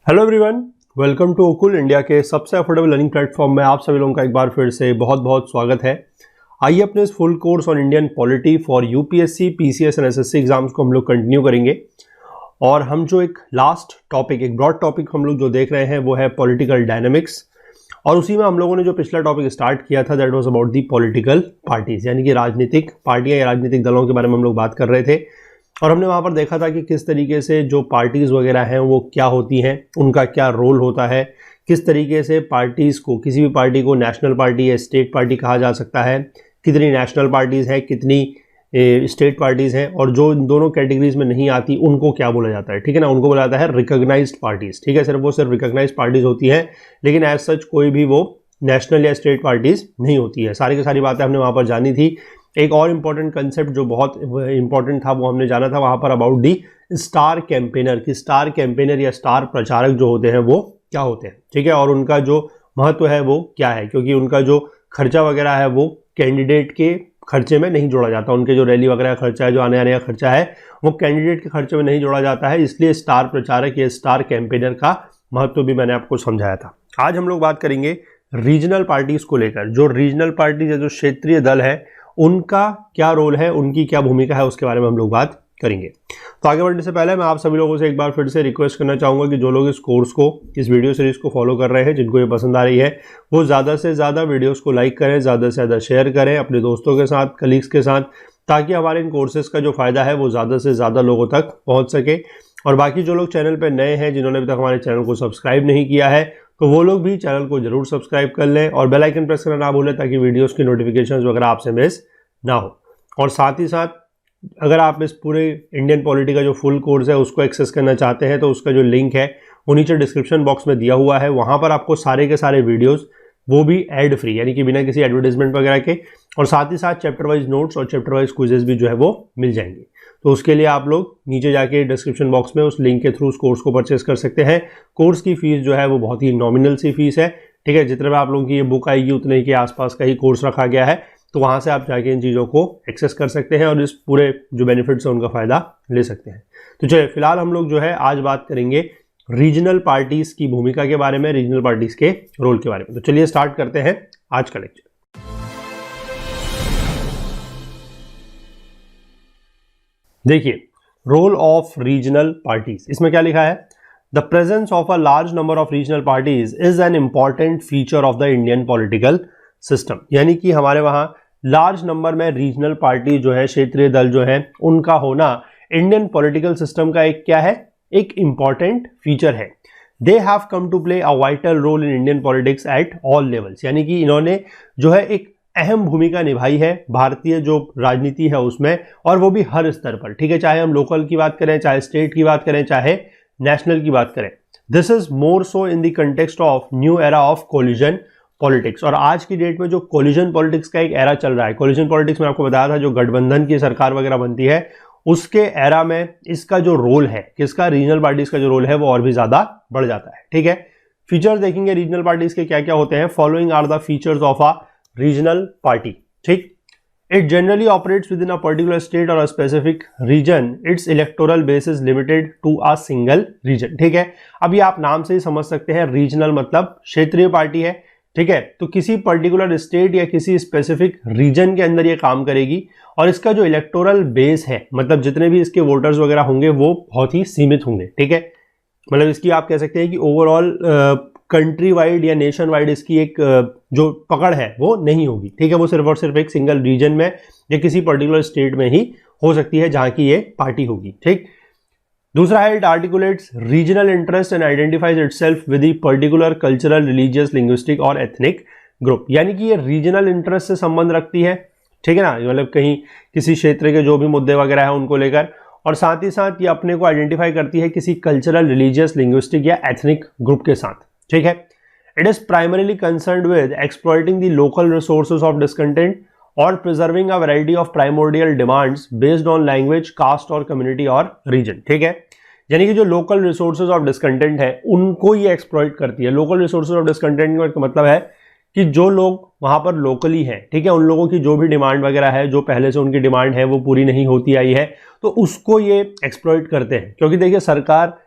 Hello everyone, welcome to Okul India के सबसे affordable learning platform में आप सभी लोगों का एक बार फिर से बहुत बहुत स्वागत है। आइए अपने इस full course on Indian polity for UPSC, PCS and SSC exams को हम लोग कंटिन्यू करेंगे। और हम जो एक लास्ट टॉपिक, एक ब्रॉड टॉपिक हम लोग जो देख रहे हैं वो है पॉलिटिकल डायनेमिक्स। और उसी में हम लोगों ने जो पिछला टॉपिक स्टार्ट किया था that was about the political parties, यानी कि राजनीतिक पार्टियां या राजनीतिक दलों के बारे में हम लोग बात कर रहे थे। और हमने वहाँ पर देखा था कि किस तरीके से जो पार्टीज़ वगैरह हैं वो क्या होती हैं, उनका क्या रोल होता है, किस तरीके से पार्टीज़ को, किसी भी पार्टी को नेशनल पार्टी या स्टेट पार्टी कहा जा सकता है, कितनी नेशनल पार्टीज़ हैं, कितनी स्टेट पार्टीज़ हैं, और जो इन दोनों कैटेगरीज में नहीं आती उनको क्या बोला जाता है। ठीक है ना, उनको बोला जाता है रिकॉग्नाइज्ड पार्टीज़। ठीक है, सिर्फ रिकॉग्नाइज्ड पार्टीज़ होती हैं, लेकिन एज सच कोई भी वो नेशनल या स्टेट पार्टीज़ नहीं होती है। सारी की सारी बातें हमने वहाँ पर जानी थी। एक और इम्पॉर्टेंट कंसेप्ट जो बहुत इम्पॉर्टेंट था वो हमने जाना था वहाँ पर अबाउट दी स्टार कैंपेनर, कि स्टार कैंपेनर या स्टार प्रचारक जो होते हैं वो क्या होते हैं। ठीक है, और उनका जो महत्व है वो क्या है, क्योंकि उनका जो खर्चा वगैरह है वो कैंडिडेट के खर्चे में नहीं जोड़ा जाता। उनके जो रैली वगैरह का खर्चा है, जो आने आने का खर्चा है, वो कैंडिडेट के खर्चे में नहीं जोड़ा जाता है। इसलिए स्टार प्रचारक या स्टार कैंपेनर का महत्व भी मैंने आपको समझाया था। आज हम लोग बात करेंगे रीजनल पार्टीज को लेकर। जो रीजनल पार्टीज या जो क्षेत्रीय दल है उनका क्या रोल है, उनकी क्या भूमिका है, उसके बारे में हम लोग बात करेंगे। तो आगे बढ़ने से पहले मैं आप सभी लोगों से एक बार फिर से रिक्वेस्ट करना चाहूँगा कि जो लोग इस कोर्स को, इस वीडियो सीरीज को फॉलो कर रहे हैं, जिनको ये पसंद आ रही है, वो ज़्यादा से ज़्यादा वीडियोस को लाइक करें, ज़्यादा से ज़्यादा शेयर करें अपने दोस्तों के साथ, कलीग्स के साथ, ताकि हमारे इन कोर्सेज़ का जो फ़ायदा है वो ज़्यादा से ज़्यादा लोगों तक पहुँच सके। और बाकी जो लोग चैनल पर नए हैं, जिन्होंने अभी तक हमारे चैनल को सब्सक्राइब नहीं किया है, तो वो लोग भी चैनल को जरूर सब्सक्राइब कर लें और बेल आइकन प्रेस करना ना भूलें, ताकि वीडियोज़ की नोटिफिकेशन वगैरह आपसे मिस ना हो। और साथ ही साथ अगर आप इस पूरे इंडियन पॉलिटी का जो फुल कोर्स है उसको एक्सेस करना चाहते हैं, तो उसका जो लिंक है वो नीचे डिस्क्रिप्शन बॉक्स में दिया हुआ है। वहाँ पर आपको सारे के सारे वीडियोस, वो भी एड फ्री, यानी कि बिना किसी एडवर्टाइजमेंट वगैरह के, और साथ ही साथ चैप्टर वाइज नोट्स और चैप्टर वाइज क्विजेस भी जो है वो मिल जाएंगे। तो उसके लिए आप लोग नीचे जाके डिस्क्रिप्शन बॉक्स में उस लिंक के थ्रू उस कोर्स को परचेस कर सकते हैं। कोर्स की फीस जो है वो बहुत ही नॉमिनल सी फीस है। ठीक है, जितने में आप लोगों की ये बुक आएगी उतने के आसपास का ही कोर्स रखा गया है। तो वहाँ से आप जाके इन चीज़ों को एक्सेस कर सकते हैं और इस पूरे जो बेनिफिट्स हैं उनका फ़ायदा ले सकते हैं। तो चलिए फिलहाल हम लोग जो है आज बात करेंगे रीजनल पार्टीज़ की भूमिका के बारे में, रीजनल पार्टीज़ के रोल के बारे में। तो चलिए स्टार्ट करते हैं आज का लेक्चर। देखिए, रोल ऑफ रीजनल पार्टीज, इसमें क्या लिखा है? The presence of a large number of regional parties is an important feature of the Indian political system. यानी कि हमारे वहां लार्ज नंबर में रीजनल पार्टी जो है, क्षेत्रीय दल जो है, उनका होना इंडियन पॉलिटिकल सिस्टम का एक क्या है, एक इंपॉर्टेंट फीचर है। They have come to play a vital role in Indian politics at all levels, यानी कि इन्होंने जो है एक अहम भूमिका निभाई है भारतीय जो राजनीति है उसमें, और वो भी हर स्तर पर। ठीक है, चाहे हम लोकल की बात करें, चाहे स्टेट की बात करें, चाहे नेशनल की बात करें। This is more so in the context of new era of collision politics. और आज की डेट में जो कोलिजन पॉलिटिक्स का एक एरा चल रहा है, कोलिजन पॉलिटिक्स में आपको बताया था जो गठबंधन की सरकार वगैरह बनती है, उसके एरा में इसका जो रोल है, किसका, रीजनल पार्टीज का जो रोल है वो और भी ज्यादा बढ़ जाता है। ठीक है, फीचर्स देखेंगे रीजनल पार्टीज के क्या क्या होते हैं। Following are the features of a regional party. ठीक, it generally operates within a particular state और a specific region. Its electoral base is limited to a single region. ठीक है, अभी आप नाम से ही समझ सकते हैं, रीजनल मतलब क्षेत्रीय पार्टी है। ठीक है, तो किसी पर्टिकुलर स्टेट या किसी स्पेसिफिक रीजन के अंदर ये काम करेगी, और इसका जो इलेक्टोरल बेस है, मतलब जितने भी इसके वोटर्स वगैरह होंगे वो बहुत ही सीमित होंगे। ठीक है, मतलब इसकी आप कह सकते हैं कि ओवरऑल कंट्री वाइड या नेशन वाइड इसकी एक जो पकड़ है वो नहीं होगी। ठीक है, वो सिर्फ और सिर्फ एक सिंगल रीजन में या किसी पर्टिकुलर स्टेट में ही हो सकती है जहां की ये पार्टी होगी। ठीक, दूसरा है, it articulates regional interest and identifies itself with the particular cultural, religious, linguistic और एथनिक ग्रुप। यानी कि ये रीजनल इंटरेस्ट से संबंध रखती है। ठीक है ना, मतलब कहीं किसी क्षेत्र के जो भी मुद्दे वगैरह है उनको लेकर, और साथ ही साथ ये अपने को आइडेंटिफाई करती है किसी कल्चरल, रिलीजियस, लिंग्विस्टिक या एथनिक ग्रुप के साथ। ठीक है, it is primarily concerned with exploiting the local resources of discontent और preserving a variety of primordial demands based on language, caste और कम्युनिटी और रीजन। ठीक है, यानी कि जो लोकल रिसोर्सेज ऑफ डिस्कंटेंट है उनको ये एक्सप्लॉइट करती है। लोकल रिसोर्सेज ऑफ डिस्कंटेंट का मतलब है कि जो लोग वहां पर लोकली हैं, ठीक है, उन लोगों की जो भी डिमांड वगैरह है, जो पहले से उनकी डिमांड है वो पूरी नहीं होती आई है, तो उसको ये एक्सप्लॉइट करते हैं। क्योंकि देखिए, सरकार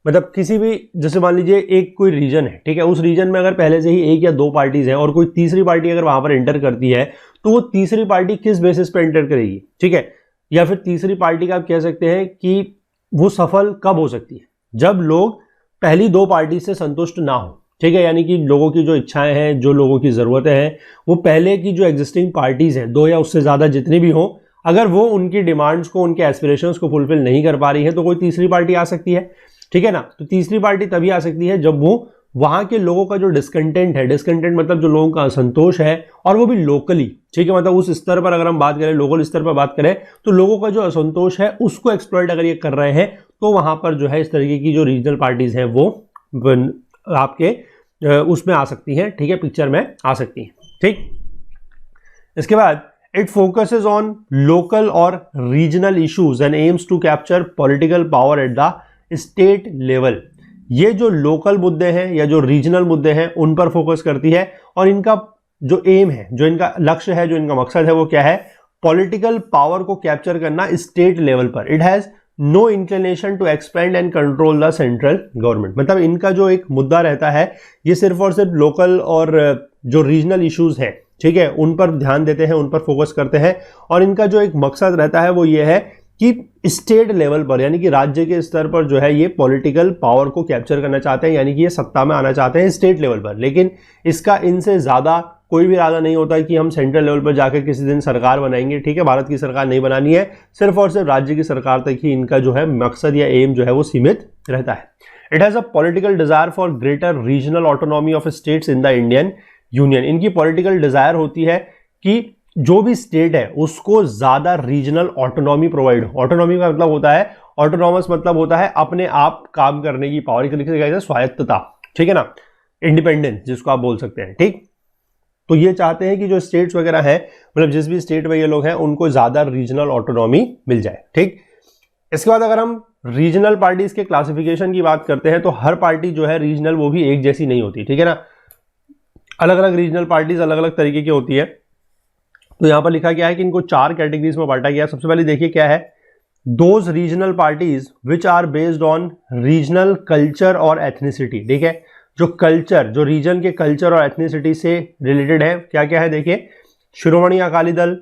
मतलब किसी भी, जैसे मान लीजिए एक कोई रीजन है, ठीक है, उस रीजन में अगर पहले से ही एक या दो पार्टीज हैं और कोई तीसरी पार्टी अगर वहां पर एंटर करती है, तो वो तीसरी पार्टी किस बेसिस पे एंटर करेगी, ठीक है, या फिर तीसरी पार्टी का आप कह सकते हैं कि वो सफल कब हो सकती है, जब लोग पहली दो पार्टी से संतुष्ट ना हो, ठीक है, यानी कि लोगों की जो इच्छाएं हैं, जो लोगों की जरूरतें हैं, वो पहले की जो एग्जिस्टिंग पार्टीज हैं, दो या उससे ज्यादा जितनी भी हो, अगर वो उनकी डिमांड्स को, उनके एस्पिरेशंस को फुलफिल नहीं कर पा रही है, तो कोई तीसरी पार्टी आ सकती है, ठीक है ना। तो तीसरी पार्टी तभी आ सकती है जब वो वहां के लोगों का जो डिस्कंटेंट है, डिस्कंटेंट मतलब जो लोगों का असंतोष है, और वो भी लोकली, ठीक है, मतलब उस स्तर पर अगर हम बात करें, लोकल स्तर पर बात करें, तो लोगों का जो असंतोष है उसको एक्सप्लॉइट अगर ये कर रहे हैं, तो वहां पर जो है इस तरीके की जो रीजनल पार्टीज हैं वो आपके उसमें आ सकती हैं, ठीक है, पिक्चर में आ सकती हैं, ठीक। इसके बाद इट फोकसेस ऑन लोकल और regional issues and aims to capture political power at the state level. ये जो लोकल मुद्दे हैं या जो रीजनल मुद्दे हैं उन पर फोकस करती है, और इनका जो एम है, जो इनका लक्ष्य है, जो इनका मकसद है, वो क्या है, पॉलिटिकल पावर को कैप्चर करना स्टेट लेवल पर। It has no inclination to expand and control the central government. मतलब इनका जो एक मुद्दा रहता है, ये सिर्फ और सिर्फ लोकल और जो रीजनल इश्यूज हैं, ठीक है, उन पर ध्यान देते हैं, उन पर फोकस करते हैं, और इनका जो एक मकसद रहता है वो ये है कि स्टेट लेवल पर, यानी कि राज्य के स्तर पर जो है ये पॉलिटिकल पावर को कैप्चर करना चाहते हैं, यानी कि ये सत्ता में आना चाहते हैं स्टेट लेवल पर। लेकिन इसका इनसे ज्यादा कोई भी इरादा नहीं होता है कि हम सेंट्रल लेवल पर जाकर किसी दिन सरकार बनाएंगे, ठीक है, भारत की सरकार नहीं बनानी है, सिर्फ और सिर्फ राज्य की सरकार तक ही इनका जो है मकसद या एम जो है वो सीमित रहता है। It has a political desire for greater regional autonomy of states in the Indian union. इनकी पॉलिटिकल डिजायर होती है कि जो भी स्टेट है उसको ज्यादा रीजनल ऑटोनॉमी प्रोवाइड हो। ऑटोनॉमी का मतलब होता है, ऑटोनॉमस मतलब होता है अपने आप काम करने की पावर, एक तरीके से कहते हैं स्वायत्तता, ठीक है ना, इंडिपेंडेंस जिसको आप बोल सकते हैं, ठीक। तो ये चाहते हैं कि जो स्टेट्स वगैरह है, मतलब जिस भी स्टेट में ये लोग हैं, उनको ज्यादा रीजनल ऑटोनॉमी मिल जाए, ठीक। इसके बाद अगर हम रीजनल पार्टीज के क्लासिफिकेशन की बात करते हैं, तो हर पार्टी जो है रीजनल वो भी एक जैसी नहीं होती, ठीक है ना, अलग अलग रीजनल पार्टीज अलग अलग तरीके की होती है। तो यहां पर लिखा गया है कि इनको चार कैटेगरीज में बांटा गया है। सबसे पहले देखिए क्या है, those regional parties which are based on regional culture और एथनिसिटी, ठीक है, जो कल्चर, जो रीजन के कल्चर और एथनिसिटी से रिलेटेड है, क्या क्या है देखिए, Shiromani Akali Dal,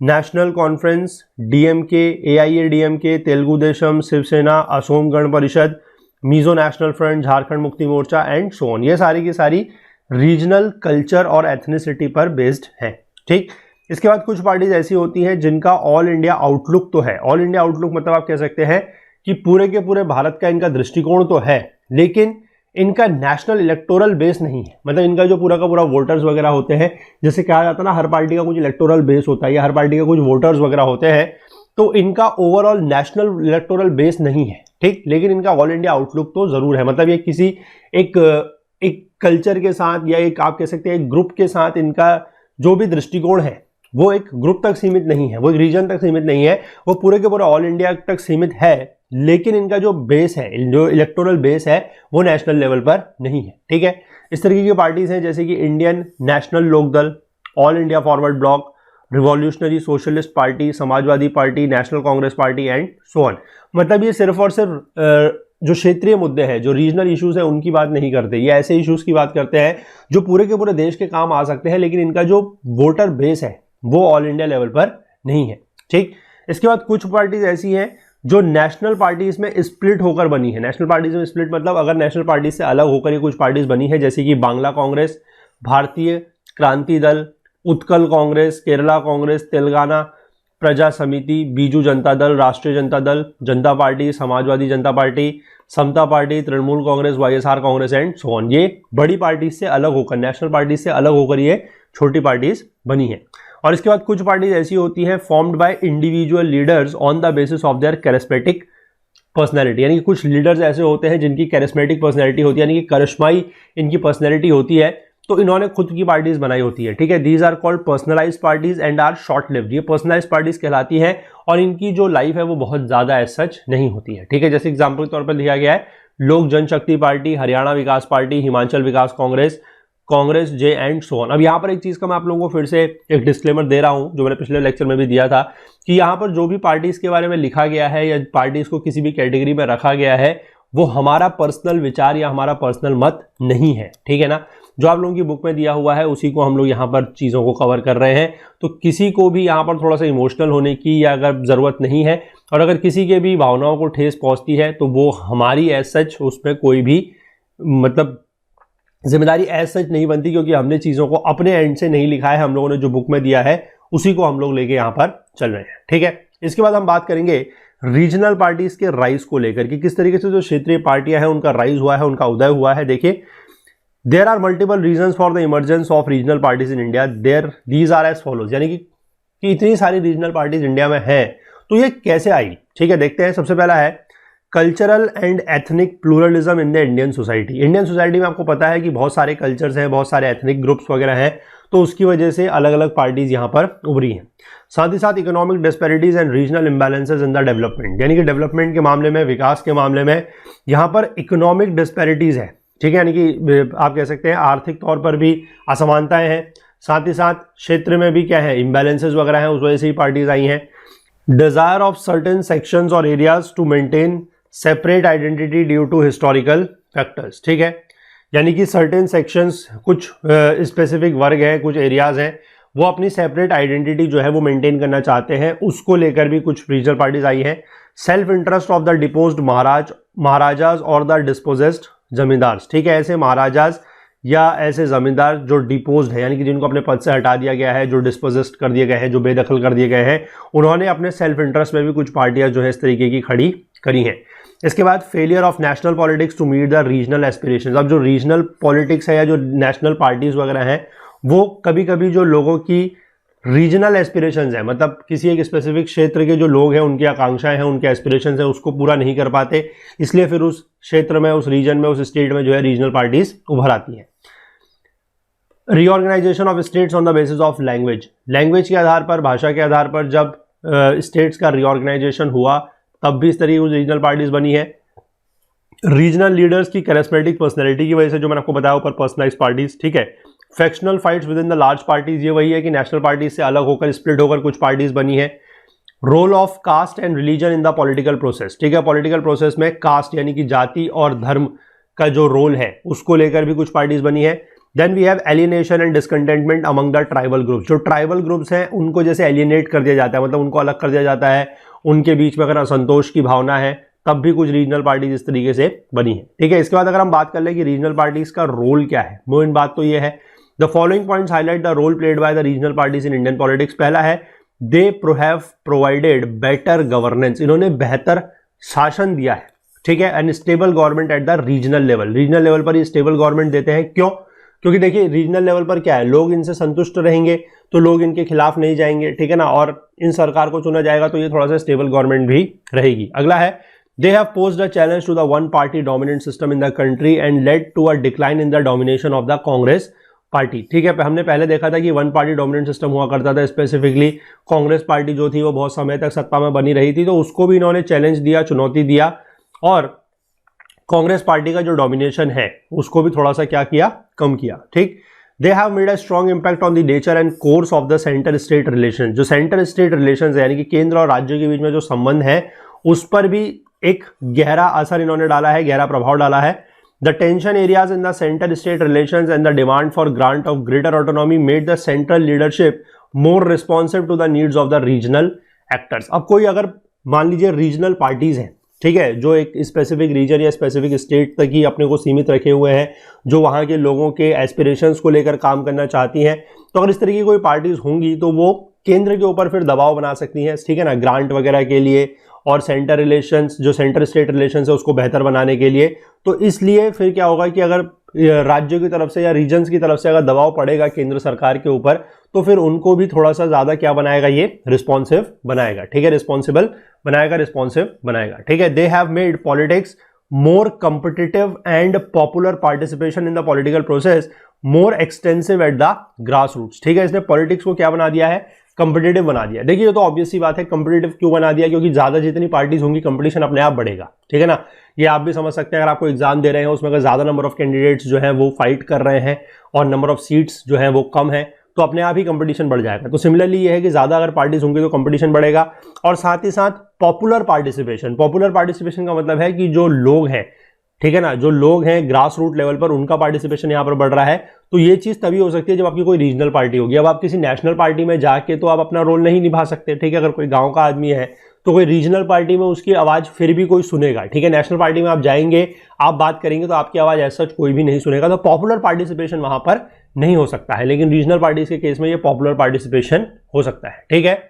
National Conference, DMK, AIADMK, Telugu Desam, Shiv Sena, Asom Gana Parishad, Mizo national front, Jharkhand Mukti Morcha and so on. ये सारी की सारी रीजनल कल्चर और एथनिसिटी पर बेस्ड है, ठीक। इसके बाद कुछ पार्टीज ऐसी होती हैं जिनका ऑल इंडिया आउटलुक तो है। ऑल इंडिया आउटलुक मतलब आप कह सकते हैं कि पूरे के पूरे भारत का इनका दृष्टिकोण तो है, लेकिन इनका नेशनल इलेक्टोरल बेस नहीं है। मतलब इनका जो पूरा का पूरा वोटर्स वगैरह होते हैं, जैसे कहा जाता है ना, हर पार्टी का कुछ इलेक्टोरल बेस होता है या हर पार्टी का कुछ वोटर्स वगैरह होते हैं, तो इनका ओवरऑल नेशनल इलेक्टोरल बेस नहीं है, ठीक। लेकिन इनका ऑल इंडिया आउटलुक तो जरूर है। मतलब ये किसी एक कल्चर के साथ या एक आप कह सकते हैं एक ग्रुप के साथ इनका जो भी दृष्टिकोण है वो एक ग्रुप तक सीमित नहीं है, वो एक रीजन तक सीमित नहीं है, वो पूरे के पूरे ऑल इंडिया तक सीमित है। लेकिन इनका जो बेस है, जो इलेक्टोरल बेस है, वो नेशनल लेवल पर नहीं है, ठीक है। इस तरीके की पार्टीज हैं जैसे कि Indian National Lokdal, All India Forward Bloc, Revolutionary Socialist Party, Samajwadi Party, National Congress Party and so on. मतलब ये सिर्फ और सिर्फ जो क्षेत्रीय मुद्दे हैं, जो रीजनल इश्यूज हैं, उनकी बात नहीं करते, ये ऐसे इश्यूज की बात करते हैं जो पूरे के पूरे देश के काम आ सकते हैं, लेकिन इनका जो वोटर बेस है वो ऑल इंडिया लेवल पर नहीं है, ठीक। इसके बाद कुछ पार्टीज ऐसी हैं जो नेशनल पार्टीज में स्प्लिट होकर बनी है। नेशनल पार्टीज में स्प्लिट मतलब अगर नेशनल पार्टीज से अलग होकर ये कुछ पार्टीज बनी है, जैसे कि बांग्ला कांग्रेस, भारतीय क्रांति दल, उत्कल कांग्रेस, केरला कांग्रेस, तेलंगाना प्रजा समिति, बीजू जनता दल, राष्ट्रीय जनता दल, जनता Party, Samajwadi Janata Party, Samata Party, Trinamool Congress, YSR Congress and so on. ये बड़ी पार्टीज से अलग होकर, नेशनल पार्टीज से अलग होकर ये छोटी पार्टीज बनी है। और इसके बाद कुछ पार्टीज ऐसी होती हैं formed by individual leaders on the basis of their charismatic personality, यानी कि कुछ लीडर्स ऐसे होते हैं जिनकी कैरिस्मेटिक पर्सनैलिटी होती है, यानी कि करिश्माई इनकी पर्सनैलिटी होती है, तो इन्होंने खुद की पार्टीज बनाई होती है, ठीक है। These are called personalised parties and are short lived. ये पर्सनलाइज्ड पार्टीज कहलाती हैं और इनकी जो लाइफ है वो बहुत ज्यादा एज सच नहीं होती है, ठीक है। जैसे एग्जाम्पल के तौर पर लिखा गया है Lok Janshakti Party, Haryana Vikas Party, Himachal Vikas Congress, Congress J and so on. अब यहाँ पर एक चीज का मैं आप लोगों को फिर से एक डिस्क्लेमर दे रहा हूं, जो मैंने पिछले लेक्चर में भी दिया था, कि यहाँ पर जो भी पार्टीज के बारे में लिखा गया है या पार्टीज को किसी भी कैटेगरी में रखा गया है, वो हमारा पर्सनल विचार या हमारा पर्सनल मत नहीं है, ठीक है ना। जो आप लोगों की बुक में दिया हुआ है उसी को हम लोग यहाँ पर चीज़ों को कवर कर रहे हैं। तो किसी को भी यहाँ पर थोड़ा सा इमोशनल होने की या अगर ज़रूरत नहीं है, और अगर किसी के भी भावनाओं को ठेस पहुँचती है तो वो हमारी एज सच उसमें कोई भी मतलब जिम्मेदारी एज सच नहीं बनती, क्योंकि हमने चीज़ों को अपने एंड से नहीं लिखा है, हम लोगों ने जो बुक में दिया है उसी को हम लोग लेके यहाँ पर चल रहे हैं, ठीक है। इसके बाद हम बात करेंगे रीजनल पार्टीज के राइज को लेकर कि किस तरीके से जो क्षेत्रीय पार्टियां हैं उनका राइज हुआ है, उनका उदय हुआ है। देखिए, there are multiple reasons for the emergence of regional parties in India, these are as follows, यानी कि इतनी सारी रीजनल पार्टीज इंडिया में हैं तो ये कैसे आई, ठीक है। देखते हैं। सबसे पहला है cultural and ethnic pluralism in the Indian society. Indian society में आपको पता है कि बहुत सारे कल्चर्स हैं, बहुत सारे एथनिक ग्रुप्स वगैरह हैं, तो उसकी वजह से अलग अलग पार्टीज यहाँ पर उभरी हैं। साथ ही साथ economic disparities and regional imbalances in the development, यानी कि डेवलपमेंट के मामले में, विकास के मामले में यहाँ पर इकोनॉमिक डिस्पैरिटीज है, ठीक है, यानी कि आप कह सकते हैं आर्थिक तौर पर भी असमानताएं हैं। साथ ही साथ क्षेत्र में भी क्या है, इम्बैलेंसेज वगैरह हैं, उस वजह से ही पार्टीज आई हैं। डिजायर ऑफ सर्टेन सेक्शंस और areas to maintain separate identity due to historical factors, ठीक है, यानी कि सर्टेन सेक्शंस, कुछ स्पेसिफिक वर्ग हैं, कुछ एरियाज हैं, वो अपनी सेपरेट आइडेंटिटी जो है वो मेंटेन करना चाहते हैं, उसको लेकर भी कुछ रीजनल पार्टीज आई हैं। Self interest of the deposed Maharaja's और द डिस्पोजेस्ड जमींदार्स, ठीक है, ऐसे महाराजाज या ऐसे जमींदार जो डिपोज्ड है, यानी कि जिनको अपने पद से हटा दिया गया है, जो डिस्पोजेस्ड कर दिए गए हैं, जो बेदखल कर दिए गए हैं, उन्होंने अपने सेल्फ इंटरेस्ट में भी कुछ पार्टियां जो है इस तरीके की खड़ी करी हैं। इसके बाद failure of national politics to meet the regional aspirations. अब जो रीजनल पॉलिटिक्स है या जो नेशनल पार्टीज वगैरह हैं, वो कभी कभी जो लोगों की रीजनल एस्पिरेशंस है, मतलब किसी एक स्पेसिफिक क्षेत्र के जो लोग हैं, उनकी आकांक्षाएं हैं, उनके एस्पिरेशंस हैं, उसको पूरा नहीं कर पाते, इसलिए फिर उस क्षेत्र में, उस रीजन में, उस स्टेट में जो है रीजनल पार्टीज उभर आती हैं। Reorganisation of states on the basis of language, language के आधार पर, भाषा के आधार पर जब स्टेट्स का रीऑर्गेनाइजेशन हुआ तब भी इस तरीके की रीजनल पार्टीज बनी है। रीजनल लीडर्स की कैरिस्मेटिक पर्सनैलिटी की वजह से, जो मैंने आपको बताया ऊपर, पर्सनलाइज्ड पार्टीज, ठीक है। Factional fights within the large parties, ये वही है कि नेशनल पार्टीज से अलग होकर, स्प्लिट होकर कुछ पार्टीज बनी है। Role of caste and religion in the political process, ठीक है, पॉलिटिकल प्रोसेस में कास्ट यानी कि जाति और धर्म का जो रोल है उसको लेकर भी कुछ पार्टीज बनी है। Then we have alienation and discontentment among the tribal groups, जो ट्राइबल ग्रुप्स हैं उनको जैसे एलियनेट कर दिया जाता है, मतलब उनको अलग कर दिया जाता है, उनके बीच में अगर असंतोष की भावना है, तब भी कुछ रीजनल पार्टीज इस तरीके से बनी है, ठीक है। इसके बाद अगर हम बात कर लें कि रीजनल पार्टीज का रोल क्या है, मेन बात तो ये है, the following points highlight the role played by the regional parties in Indian politics. पहला है they have provided better governance, इन्होंने बेहतर शासन दिया है, ठीक है, and stable government at the regional level, regional level पर ये स्टेबल गवर्नमेंट देते हैं। क्यों? क्योंकि देखिए रीजनल लेवल पर क्या है, लोग इनसे संतुष्ट रहेंगे तो लोग इनके खिलाफ नहीं जाएंगे, ठीक है ना, और इन सरकार को चुना जाएगा तो ये थोड़ा सा स्टेबल गवर्नमेंट भी रहेगी। अगला है they have posed a challenge to the one party dominant system in the country and led to a decline in the domination of the Congress party, ठीक है। हमने पहले देखा था कि वन पार्टी डोमिनेंट सिस्टम हुआ करता था, स्पेसिफिकली कांग्रेस पार्टी जो थी वो बहुत समय तक सत्ता में बनी रही थी, तो उसको भी इन्होंने चैलेंज दिया, चुनौती दिया, और कांग्रेस पार्टी का जो डोमिनेशन है उसको भी थोड़ा सा क्या किया, कम किया, ठीक। दे have made a strong impact on the nature and course of the centre state relation, जो सेंटर स्टेट रिलेशन है यानी कि केंद्र और राज्य के बीच में जो संबंध है उस पर भी एक गहरा असर इन्होंने डाला है, गहरा प्रभाव डाला है। The tension areas in the centre state relations and the demand for grant of greater autonomy made the central leadership more responsive to the needs of the regional actors. अब कोई अगर मान लीजिए रीजनल पार्टीज हैं, ठीक है, जो एक स्पेसिफिक रीजन या स्पेसिफिक स्टेट तक ही अपने को सीमित रखे हुए हैं, जो वहाँ के लोगों के एस्पिरेशंस को लेकर काम करना चाहती हैं, तो अगर इस तरह की कोई पार्टीज होंगी तो वो केंद्र के ऊपर फिर दबाव बना सकती हैं, ठीक है ना, ग्रांट वगैरह के लिए और सेंटर रिलेशंस, जो सेंटर स्टेट रिलेशंस है उसको बेहतर बनाने के लिए। तो इसलिए फिर क्या होगा कि अगर राज्यों की तरफ से या रीजन्स की तरफ से अगर दबाव पड़ेगा केंद्र सरकार के ऊपर, तो फिर उनको भी थोड़ा सा ज्यादा क्या बनाएगा, ये रिस्पॉन्सिव बनाएगा, ठीक है, रिस्पॉन्सिबल बनाएगा, रिस्पॉन्सिव बनाएगा, ठीक है। They have made politics more competitive and popular participation in the political process more extensive at the grass roots, ठीक है। इसने पॉलिटिक्स को क्या बना दिया है, कंपिटेटिव बना दिया। देखिए ये तो ऑब्वियस सी बात है, कंपिटेटिव क्यों बना दिया, क्योंकि ज्यादा जितनी पार्टीज होंगी कंपटीशन अपने आप बढ़ेगा, ठीक है ना। ये आप भी समझ सकते हैं, अगर आपको एग्जाम दे रहे हैं उसमें अगर ज्यादा नंबर ऑफ कैंडिडेट्स जो है वो फाइट कर रहे हैं और नंबर ऑफ सीट्स जो है वो कम है, तो अपने आप ही कंपटीशन बढ़ जाएगा। तो सिमिलरली ये है कि ज्यादा अगर पार्टीज होंगी तो कंपटीशन बढ़ेगा। और साथ ही साथ पॉपुलर पार्टिसिपेशन, पॉपुलर पार्टिसिपेशन का मतलब है कि जो लोग हैं ठीक है ना, जो लोग हैं ग्रास रूट लेवल पर उनका पार्टिसिपेशन यहाँ पर बढ़ रहा है। तो ये चीज तभी हो सकती है जब आपकी कोई रीजनल पार्टी होगी। अब आप किसी नेशनल पार्टी में जाके तो आप अपना रोल नहीं निभा सकते, ठीक है। अगर कोई गांव का आदमी है तो कोई रीजनल पार्टी में उसकी आवाज फिर भी कोई सुनेगा, ठीक है। नेशनल पार्टी में आप जाएंगे, आप बात करेंगे तो आपकी आवाज ऐसा कोई भी नहीं सुनेगा, तो पॉपुलर पार्टिसिपेशन वहां पर नहीं हो सकता है। लेकिन रीजनल पार्टीज के केस में ये पॉपुलर पार्टिसिपेशन हो सकता है, ठीक है।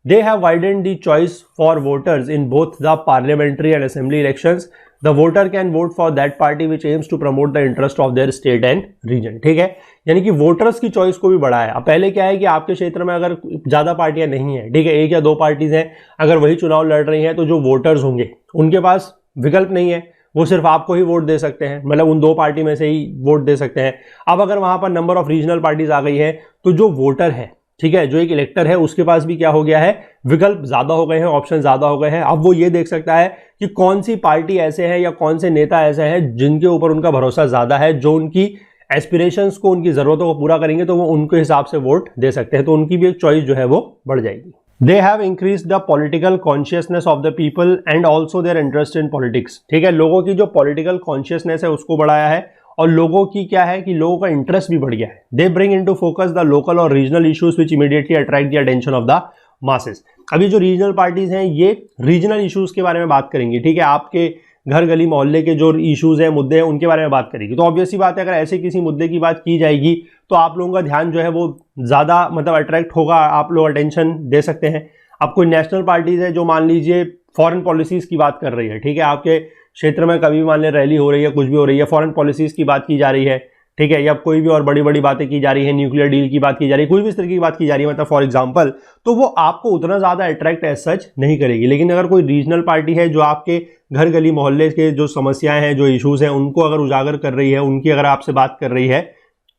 They have widened the choice for voters in both the parliamentary and assembly elections. The voter can vote for that party which aims to promote the interest of their state and region. ठीक है, यानी कि voters की choice को भी बढ़ा है। अब पहले क्या है कि आपके क्षेत्र में अगर ज्यादा पार्टियां नहीं है, ठीक है, एक या दो पार्टीज हैं, अगर वही चुनाव लड़ रही हैं तो जो वोटर्स होंगे उनके पास विकल्प नहीं है, वो सिर्फ आपको ही वोट दे सकते हैं, मतलब उन दो पार्टी में से ही वोट दे सकते हैं। अब अगर वहां पर नंबर ऑफ रीजनल पार्टीज आ गई है तो जो वोटर है, ठीक है, जो एक इलेक्टर है, उसके पास भी क्या हो गया है, विकल्प ज्यादा हो गए हैं, ऑप्शन ज्यादा हो गए हैं। अब वो ये देख सकता है कि कौन सी पार्टी ऐसे है या कौन से नेता ऐसे हैं जिनके ऊपर उनका भरोसा ज्यादा है, जो उनकी एस्पिरेशंस को, उनकी जरूरतों को पूरा करेंगे, तो वो उनके हिसाब से वोट दे सकते हैं। तो उनकी भी एक चॉइस जो है वो बढ़ जाएगी। They have increase the political consciousness of the people and also their interest in politics. ठीक है, लोगों की जो पॉलिटिकल कॉन्शियसनेस है उसको बढ़ाया है, और लोगों की क्या है कि लोगों का इंटरेस्ट भी बढ़ गया है। They bring into focus the local और regional issues which immediately attract the attention of the masses. अभी जो रीजनल पार्टीज हैं ये रीजनल इश्यूज के बारे में बात करेंगी, ठीक है, आपके घर गली मोहल्ले के जो इश्यूज हैं, मुद्दे हैं, उनके बारे में बात करेगी। तो ऑब्वियस सी बात है, अगर ऐसे किसी मुद्दे की बात की जाएगी तो आप लोगों का ध्यान जो है वो ज्यादा मतलब अट्रैक्ट होगा, आप लोग अटेंशन दे सकते हैं। अब कोई नेशनल पार्टीज है जो मान लीजिए फॉरेन पॉलिसीज की बात कर रही है, ठीक है, आपके क्षेत्र में कभी भी मान लें रैली हो रही है, कुछ भी हो रही है, फॉरेन पॉलिसीज की बात की जा रही है, ठीक है, या कोई भी और बड़ी बड़ी बातें की जा रही है, न्यूक्लियर डील की बात की जा रही है, कोई भी इस तरह की बात की जा रही है, मतलब फॉर एग्जांपल, तो वो आपको उतना ज्यादा अट्रैक्ट एज सच नहीं करेगी। लेकिन अगर कोई रीजनल पार्टी है जो आपके घर गली मोहल्ले के जो समस्याएं हैं, जो इश्यूज हैं, उनको अगर उजागर कर रही है, उनकी अगर आपसे बात कर रही है,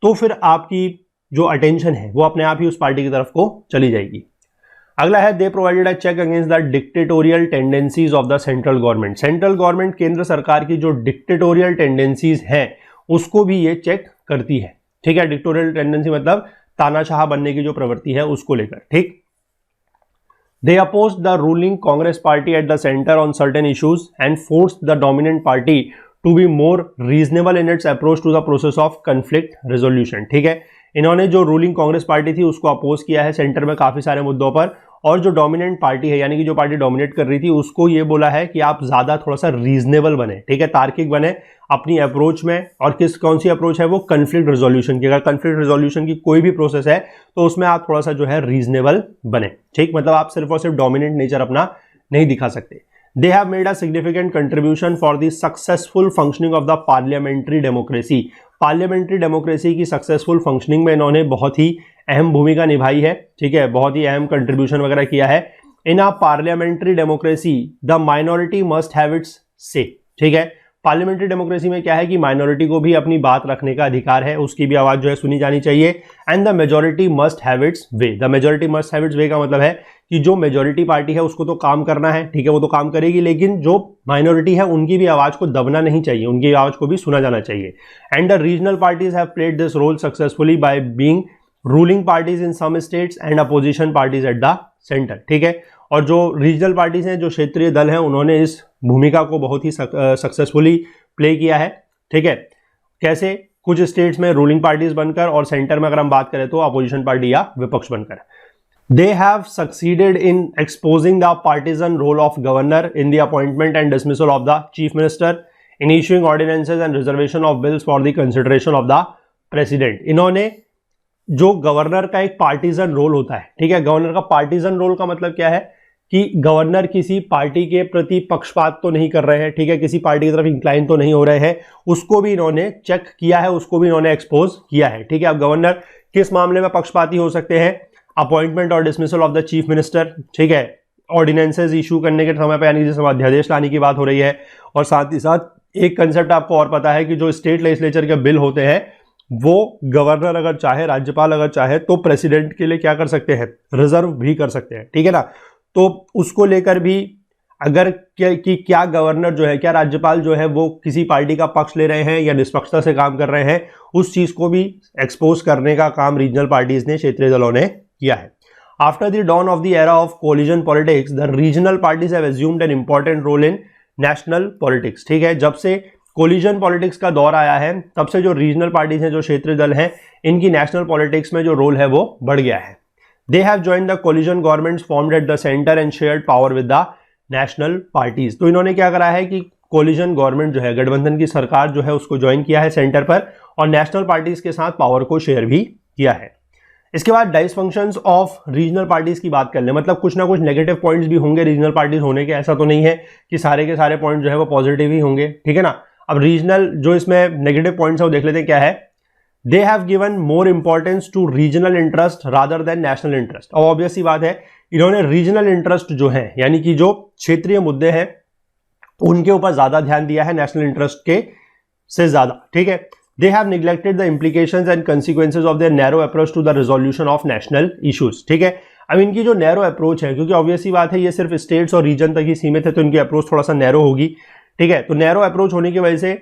तो फिर आपकी जो अटेंशन है वो अपने आप ही उस पार्टी की तरफ को चली जाएगी। अगला है, they provided a check against the dictatorial tendencies of the central government. Central government, केंद्र सरकार की जो डिक्टेटोरियल टेंडेंसीज हैं उसको भी ये चेक करती है, ठीक है। डिक्टेटोरियल टेंडेंसी मतलब तानाशाह बनने की जो प्रवृत्ति है उसको लेकर, ठीक। They oppose the ruling Congress party at the centre on certain issues and force the dominant party to be more reasonable in its approach to the process of conflict resolution. ठीक है, इन्होंने जो रूलिंग कांग्रेस पार्टी थी उसको oppose किया है centre में काफी सारे मुद्दों पर, और जो डोमिनेंट पार्टी है यानी कि जो पार्टी डोमिनेट कर रही थी उसको ये बोला है कि आप ज्यादा थोड़ा सा रीजनेबल बने, ठीक है, तार्किक बने अपनी अप्रोच में। और कौन सी अप्रोच है वो, कंफ्लिक्ट रेजोल्यूशन की। अगर कंफ्लिक्ट रेजोल्यूशन की कोई भी प्रोसेस है तो उसमें आप थोड़ा सा जो है रीजनेबल बने, ठीक, मतलब आप सिर्फ और सिर्फ डोमिनेंट नेचर अपना नहीं दिखा सकते। They have made a significant contribution for the successful functioning of the parliamentary democracy. Parliamentary democracy की सक्सेसफुल फंक्शनिंग में इन्होंने बहुत ही अहम भूमिका निभाई है, ठीक है, बहुत ही अहम कंट्रीब्यूशन वगैरह किया है। In a parliamentary democracy the minority must have its say, ठीक है, पार्लियामेंट्री डेमोक्रेसी में क्या है कि माइनॉरिटी को भी अपनी बात रखने का अधिकार है, उसकी भी आवाज जो है सुनी जानी चाहिए। And the majority must have its way. The majority must have its way का मतलब है कि जो मेजोरिटी पार्टी है उसको तो काम करना है, ठीक है, वो तो काम करेगी, लेकिन जो माइनॉरिटी है उनकी भी आवाज को दबना नहीं चाहिए, उनकी आवाज को भी सुना जाना चाहिए। And the regional parties have played this role successfully by being ruling parties in some states and opposition parties at the centre, ठीक है। और जो रीजनल पार्टीज हैं, जो क्षेत्रीय दल हैं, उन्होंने इस भूमिका को बहुत ही सक्सेसफुली प्ले किया है, ठीक है। कैसे, कुछ स्टेट्स में रूलिंग पार्टीज बनकर और सेंटर में अगर हम बात करें तो अपोजिशन पार्टी या विपक्ष बनकर। They have succeeded in exposing the partisan role of governor in the appointment and dismissal of the chief minister, in issuing ordinances and reservation of bills for the consideration of the president. इन्होंने जो governor का एक partisan role होता है, ठीक है, governor का partisan role का मतलब क्या है कि गवर्नर किसी पार्टी के प्रति पक्षपात तो नहीं कर रहे हैं, ठीक है, किसी पार्टी की तरफ इंक्लाइन तो नहीं हो रहे हैं, उसको भी इन्होंने चेक किया है, उसको भी इन्होंने एक्सपोज किया है, ठीक है। अब गवर्नर किस मामले में पक्षपाती हो सकते हैं, अपॉइंटमेंट और dismissal of the chief minister, ठीक है, ऑर्डिनेंसेस इशू करने के समय पे यानी जिस अध्यादेश लाने की बात हो रही है। और साथ ही साथ एक कंसेप्ट आपको और पता है कि जो स्टेट लेजिस्लेचर के बिल होते हैं वो गवर्नर अगर चाहे, राज्यपाल अगर चाहे तो प्रेसिडेंट के लिए क्या कर सकते हैं, रिजर्व भी कर सकते हैं, ठीक है ना। तो उसको लेकर भी अगर क्या गवर्नर जो है, क्या राज्यपाल जो है वो किसी पार्टी का पक्ष ले रहे हैं या निष्पक्षता से काम कर रहे हैं, उस चीज को भी एक्सपोज करने का काम रीजनल पार्टीज ने, क्षेत्रीय दलों ने किया है। After the dawn of the era of coalition politics, the regional parties have assumed an important role in national politics. ठीक है, जब से कोलिजन पॉलिटिक्स का दौर आया है तब से जो रीजनल पार्टीज हैं, जो क्षेत्रीय दल हैं, इनकी नेशनल पॉलिटिक्स में जो रोल है वो बढ़ गया है। They have joined the collision governments formed at the centre and shared power with the national parties. तो इन्होंने क्या करा है कि कोलिजन गवर्नमेंट जो है, गठबंधन की सरकार जो है, उसको ज्वाइन किया है सेंटर पर और नेशनल पार्टीज के साथ पावर को शेयर भी किया है। इसके बाद डाइसफंक्शंस ऑफ रीजनल पार्टीज की बात कर लें, मतलब कुछ ना कुछ नेगेटिव पॉइंट्स भी होंगे रीजनल पार्टीज होने के, ऐसा तो नहीं है कि सारे के सारे पॉइंट जो है वो पॉजिटिव ही होंगे, ठीक है ना। अब रीजनल जो इसमें नेगेटिव पॉइंट्स है वो देख लेते हैं क्या है। They have given more importance to regional interest rather than national interest. अब ऑब्वियस सी बात है, इन्होंने रीजनल इंटरेस्ट जो है, यानी कि जो क्षेत्रीय मुद्दे हैं उनके ऊपर ज्यादा ध्यान दिया है नेशनल इंटरेस्ट के से ज्यादा, ठीक है। They have neglected the implications and consequences of their narrow approach to the resolution of national issues, ठीक है। अब इनकी जो नैरो अप्रोच है, क्योंकि ऑब्वियसली बात है ये सिर्फ स्टेट्स और रीजन तक ही सीमित है, तो इनकी अप्रोच थोड़ा सा नैरो होगी, ठीक है। तो नैरो अप्रोच होने की वजह से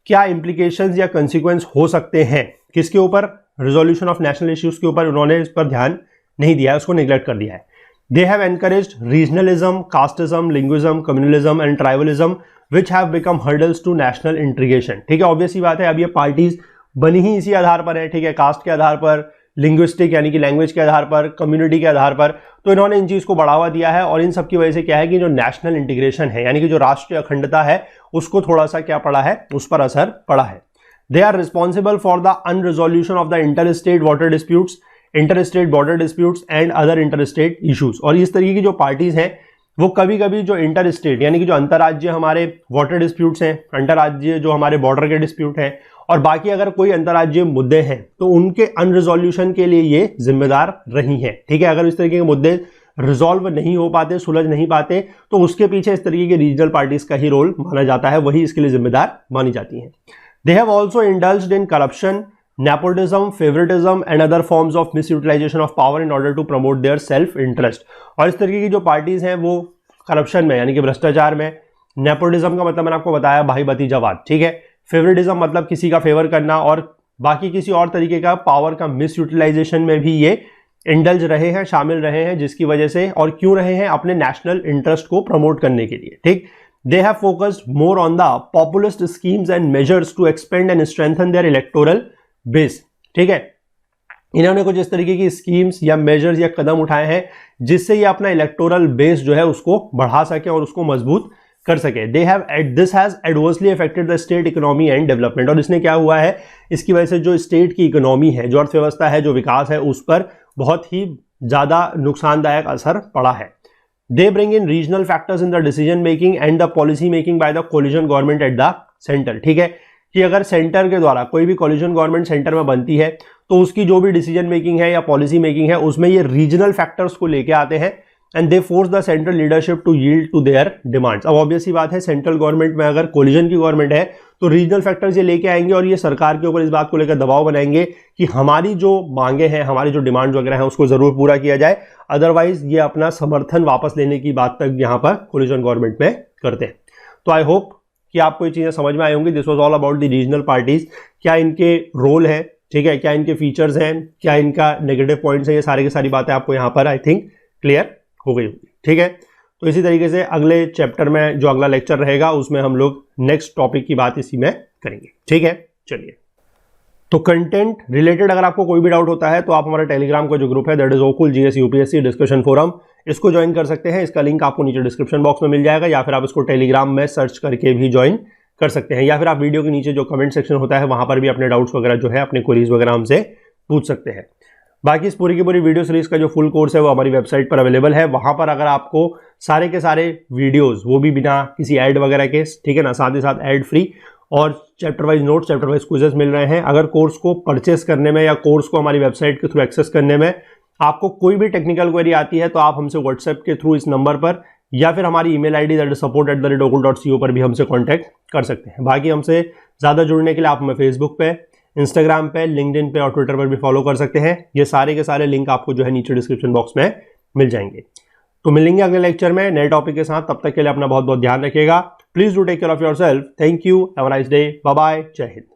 क्या इंप्लीकेशंस या कंसिक्वेंस हो सकते हैं, किसके ऊपर, रिजोल्यूशन ऑफ नेशनल इश्यूज के ऊपर उन्होंने इस पर ध्यान नहीं दिया है, उसको निगलेक्ट कर दिया है। They have encouraged regionalism, casteism, linguism, communalism and tribalism which have become hurdles to national integration, ठीक है। ऑब्वियस सी बात है, अब ये पार्टीज बनी ही इसी आधार पर है, ठीक है, कास्ट के आधार पर, लिंग्विस्टिक यानी कि लैंग्वेज के आधार पर, कम्युनिटी के आधार पर। तो इन्होंने इन चीज को बढ़ावा दिया है और इन सब की वजह से क्या है कि जो नेशनल इंटीग्रेशन है, यानी कि जो राष्ट्रीय अखंडता है, उसको थोड़ा सा क्या पड़ा है, उस पर असर पड़ा है। They are responsible for the unresolution of the inter state water disputes, inter state border disputes and other inter state issues. और इस तरीके की जो पार्टीज हैं वो कभी कभी जो इंटर स्टेट यानी कि जो अंतर्राज्यीय हमारे वाटर डिस्प्यूट्स हैं, अंतर्राज्यीय जो हमारे बॉर्डर के डिस्प्यूट हैं और बाकी अगर कोई अंतर्राज्यीय मुद्दे हैं तो उनके अनरिजोल्यूशन के लिए ये जिम्मेदार रही हैं, ठीक है। अगर इस तरीके के मुद्दे रिजॉल्व नहीं हो पाते, सुलझ नहीं पाते, तो उसके पीछे इस तरीके के रीजनल पार्टीज का ही रोल माना जाता है, वही इसके लिए जिम्मेदार मानी जाती हैं। They have also indulged in corruption, nepotism, favoritism and other forms of misutilization of power in order to promote their self interest। और इस तरीके की जो पार्टीज हैं वो करप्शन में यानी कि भ्रष्टाचार में, नेपोटिज्म का मतलब मैंने आपको बताया भाई भतीजावाद, ठीक है, फेवरिटिज्म मतलब किसी का फेवर करना और बाकी किसी और तरीके का पावर का मिस यूटिलाइजेशन में भी ये इंडल्ज रहे हैं, शामिल रहे हैं, जिसकी वजह से, और क्यों रहे हैं, अपने नेशनल इंटरेस्ट को प्रमोट करने के लिए, ठीक। They have focused more on the populist schemes and measures to expand and strengthen their electoral base, ठीक है। इन्होंने कुछ इस तरीके की स्कीम्स या मेजर्स या कदम उठाए हैं जिससे ये अपना इलेक्टोरल बेस जो है उसको बढ़ा सके और उसको मजबूत कर सके। This has adversely affected the state economy and development. और इसने क्या हुआ है, इसकी वजह से जो स्टेट की इकोनॉमी है, जो अर्थव्यवस्था है, जो विकास है, उस पर बहुत ही ज्यादा नुकसानदायक असर पड़ा है। They bring in regional factors in the decision making and the policy making by the collision government at the centre, ठीक है, कि अगर सेंटर के द्वारा कोई भी कोलिजन गवर्नमेंट सेंटर में बनती है तो उसकी जो भी डिसीजन मेकिंग है या पॉलिसी मेकिंग है उसमें ये रीजनल फैक्टर्स को लेके आते हैं and they force the central leadership to yield to their demands. अब ऑब्वियस सी बात है, सेंट्रल गवर्नमेंट में अगर कोलिजन की गवर्नमेंट है तो रीजनल फैक्टर्स ये लेके आएंगे और ये सरकार के ऊपर इस बात को लेकर दबाव बनाएंगे कि हमारी जो मांगे हैं, हमारी जो डिमांड्स वगैरह हैं उसको जरूर पूरा किया जाए, अदरवाइज ये अपना समर्थन वापस लेने की बात तक यहाँ पर कोलिजन गवर्नमेंट में करते हैं। तो आई होप कि आपको ये चीजें समझ में आई होंगी। This was all about the regional parties, क्या इनके रोल है, ठीक है, क्या इनके फीचर्स हैं, क्या इनका नेगेटिव पॉइंट्स हैं, ये सारी की सारी बातें आपको यहाँ पर आई थिंक क्लियर हो गई होगी, ठीक है। तो इसी तरीके से अगले चैप्टर में जो अगला लेक्चर रहेगा उसमें हम लोग नेक्स्ट टॉपिक की बात इसी में करेंगे, ठीक है। चलिए, तो कंटेंट रिलेटेड अगर आपको कोई भी डाउट होता है तो आप हमारे टेलीग्राम का जो ग्रुप है that is Okul GS UPSC discussion forum, इसको ज्वाइन कर सकते हैं। इसका लिंक आपको नीचे डिस्क्रिप्शन बॉक्स में मिल जाएगा, या फिर आप इसको टेलीग्राम में सर्च करके भी ज्वाइन कर सकते हैं, या फिर आप वीडियो के नीचे जो कमेंट सेक्शन होता है वहां पर भी अपने डाउट्स वगैरह जो है, अपने क्वेरीज वगैरह हमसे पूछ सकते हैं। बाकी इस पूरी की पूरी वीडियो सीरीज का जो फुल कोर्स है वो हमारी वेबसाइट पर अवेलेबल है। वहां पर अगर आपको सारे के सारे वीडियोस, वो भी बिना किसी ऐड वगैरह के, ठीक है ना, साथ ही साथ ऐड फ्री, और chapter wise notes, chapter wise quizzes मिल रहे हैं। अगर कोर्स को परचेस करने में या कोर्स को हमारी वेबसाइट के थ्रू एक्सेस करने में आपको कोई भी टेक्निकल क्वेरी आती है तो आप हमसे व्हाट्सएप के थ्रू इस नंबर पर या फिर हमारी email ID that is support@okul.co पर भी हमसे कांटेक्ट कर सकते हैं। बाकी हमसे ज़्यादा जुड़ने के लिए आप हमें फेसबुक पे, इंस्टाग्राम पे, लिंक्डइन पे और ट्विटर पर भी फॉलो कर सकते हैं। ये सारे के सारे लिंक आपको जो है नीचे डिस्क्रिप्शन बॉक्स में मिल जाएंगे। तो मिलेंगे अगले लेक्चर में नए टॉपिक के साथ। तब तक के लिए अपना बहुत बहुत ध्यान रखिएगा। Please do take care of yourself. Thank you, have a nice day, bye bye, जय हिंद।